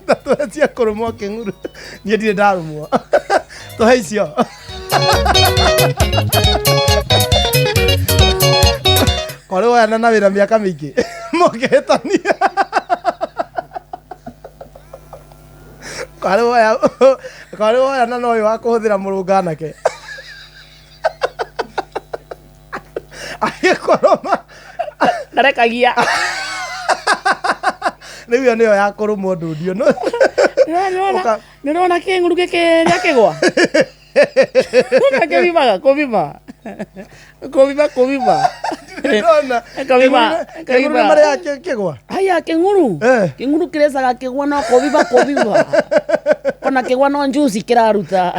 Tatuetia kũrũmwo kĩng'uru. Niĩ ndirĩ ndarũmwo. Tũhe icio. Kwarĩ woyana na wĩra mĩaka mĩingĩ. Mũkĩhĩtania. Kwarĩ woyana na ũyũ wa kũhũthĩra mũrũnga nake. Agĩkoroma. Ndarekagia. Rĩu ĩyo nĩyo ya kũrũmwo ndũndio. Nĩũrona kĩng'uru gĩkĩ rĩa kĩgwa? Kĩbimaga, kũbiba. Kĩng'uru nĩmarĩaga kĩgwa. Haya kĩng'uru. Kĩng'uru kĩrecaga kĩgwa no kũbiba. Ona kĩgwa no njuci kĩraruta.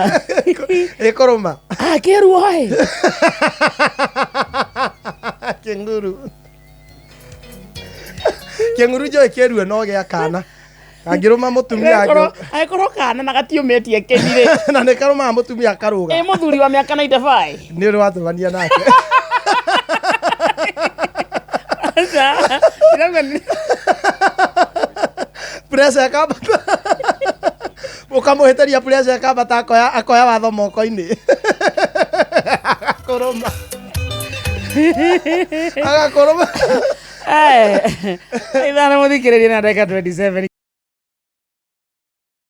Ĩkũrũma. Kĩruo hai. Kĩng'uru. Kĩng'uru njoĩ kĩruo no gĩa kana. Kangĩrũma mũtumia agĩkorwo kana na gatiumĩtie kĩnirĩ. Na nĩkarũmaga mũtumia akarũga. Mũthuri wa mĩaka 95. Nĩ ũrĩ watũmania nake. Pressure yakambata. Ũkamũhĩtĩria pressure yakambata akoya watho moko-inĩ. Agakũrũma. Ithana mũthikĩrĩria na ndagĩka 27.